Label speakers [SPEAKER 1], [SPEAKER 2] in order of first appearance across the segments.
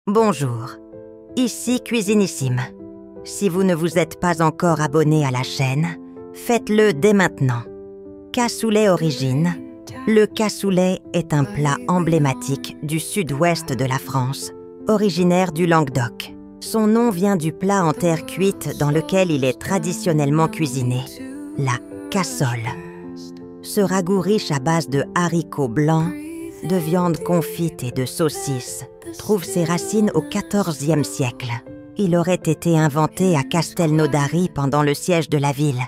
[SPEAKER 1] Bonjour, ici Cuisinissime. Si vous ne vous êtes pas encore abonné à la chaîne, faites-le dès maintenant. Cassoulet Origine. Le cassoulet est un plat emblématique du sud-ouest de la France, originaire du Languedoc. Son nom vient du plat en terre cuite dans lequel il est traditionnellement cuisiné, la cassole. Ce ragoût riche à base de haricots blancs, de viande confite et de saucisses trouve ses racines au XIVe siècle. Il aurait été inventé à Castelnaudary pendant le siège de la ville,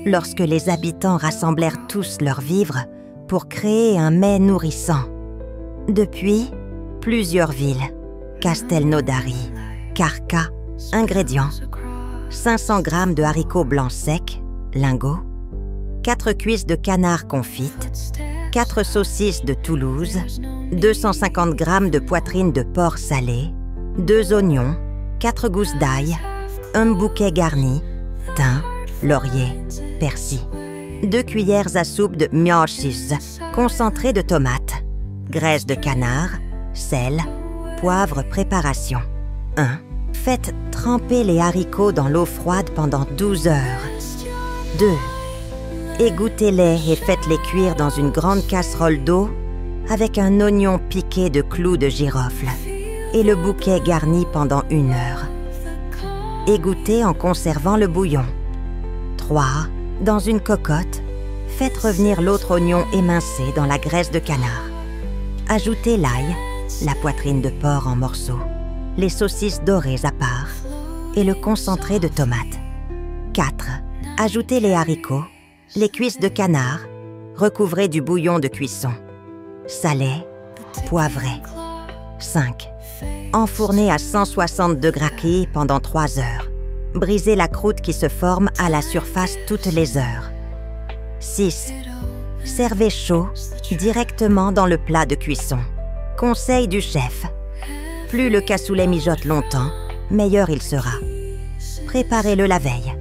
[SPEAKER 1] lorsque les habitants rassemblèrent tous leurs vivres pour créer un mets nourrissant. Depuis, plusieurs villes, Castelnaudary, Carca, ingrédients, 500 g de haricots blancs secs, lingots, 4 cuisses de canard confites, 4 saucisses de Toulouse, 250 g de poitrine de porc salée, 2 oignons, 4 gousses d'ail, un bouquet garni, thym, laurier, persil, 2 cuillères à soupe de mioches, concentré de tomates, graisse de canard, sel, poivre préparation. 1. Faites tremper les haricots dans l'eau froide pendant 12 heures. 2. Égouttez-les et faites-les cuire dans une grande casserole d'eau avec un oignon piqué de clous de girofle et le bouquet garni pendant 1 heure. Égouttez en conservant le bouillon. 3. Dans une cocotte, faites revenir l'autre oignon émincé dans la graisse de canard. Ajoutez l'ail, la poitrine de porc en morceaux, les saucisses dorées à part et le concentré de tomate. 4. Ajoutez les haricots, les cuisses de canard, recouvrez du bouillon de cuisson. Salé, poivré. 5. Enfournez à 160 degrés pendant 3 heures. Brisez la croûte qui se forme à la surface toutes les heures. 6. Servez chaud directement dans le plat de cuisson. Conseil du chef. Plus le cassoulet mijote longtemps, meilleur il sera. Préparez-le la veille.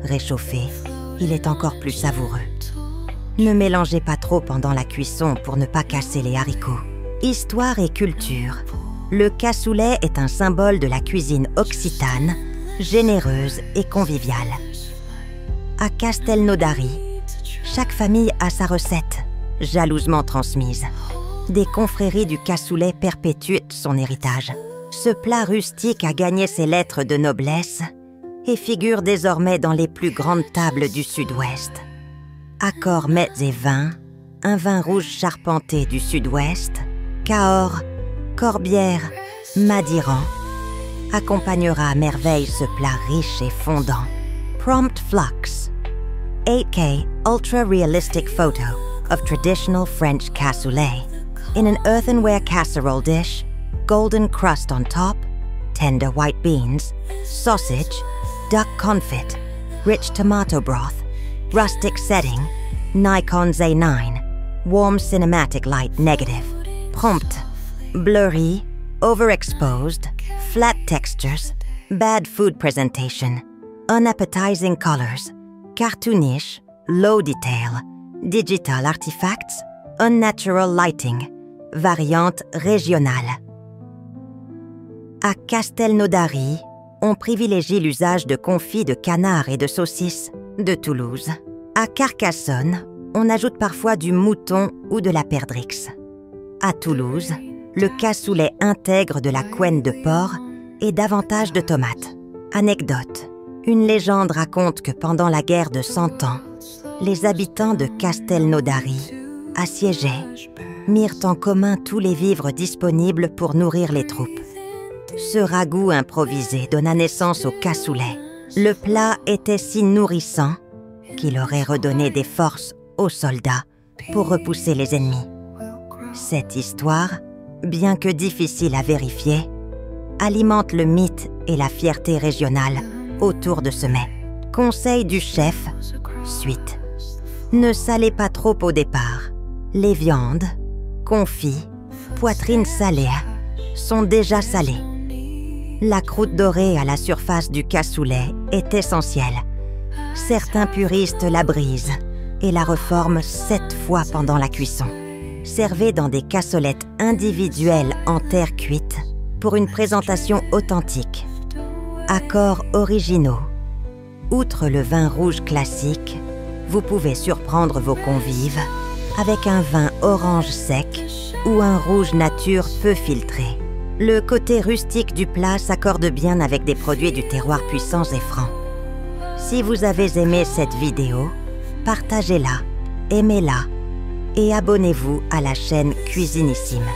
[SPEAKER 1] Réchauffez, il est encore plus savoureux. Ne mélangez pas trop pendant la cuisson pour ne pas casser les haricots. Histoire et culture. Le cassoulet est un symbole de la cuisine occitane, généreuse et conviviale. À Castelnaudary, chaque famille a sa recette, jalousement transmise. Des confréries du cassoulet perpétuent son héritage. Ce plat rustique a gagné ses lettres de noblesse et figure désormais dans les plus grandes tables du sud-ouest. Accords mets et vins, un vin rouge charpenté du sud-ouest, Cahors, Corbière, Madiran, accompagnera à merveille ce plat riche et fondant. Prompt Flux, 8K ultra-realistic photo of traditional French cassoulet in an earthenware casserole dish, golden crust on top, tender white beans, sausage, duck confit, rich tomato broth, rustic setting, Nikon Z9, warm cinematic light negative, prompt, blurry, overexposed, flat textures, bad food presentation, unappetizing colors, cartoonish, low detail, digital artifacts, unnatural lighting, variante régionale. À Castelnaudary, on privilégie l'usage de confits de canard et de saucisses de Toulouse. À Carcassonne, on ajoute parfois du mouton ou de la perdrix. À Toulouse, le cassoulet intègre de la couenne de porc et davantage de tomates. Anecdote. Une légende raconte que pendant la guerre de 100 ans, les habitants de Castelnaudary, assiégés, mirent en commun tous les vivres disponibles pour nourrir les troupes. Ce ragoût improvisé donna naissance au cassoulet. Le plat était si nourrissant qu'il aurait redonné des forces aux soldats pour repousser les ennemis. Cette histoire, bien que difficile à vérifier, alimente le mythe et la fierté régionale autour de ce mets. Conseil du chef, suite. Ne salez pas trop au départ. Les viandes, confits, poitrines salées sont déjà salées. La croûte dorée à la surface du cassoulet est essentielle. Certains puristes la brisent et la reforment 7 fois pendant la cuisson. Servez dans des cassolettes individuelles en terre cuite pour une présentation authentique. Accords originaux. Outre le vin rouge classique, vous pouvez surprendre vos convives avec un vin orange sec ou un rouge nature peu filtré. Le côté rustique du plat s'accorde bien avec des produits du terroir puissants et francs. Si vous avez aimé cette vidéo, partagez-la, aimez-la et abonnez-vous à la chaîne Cuisinissime.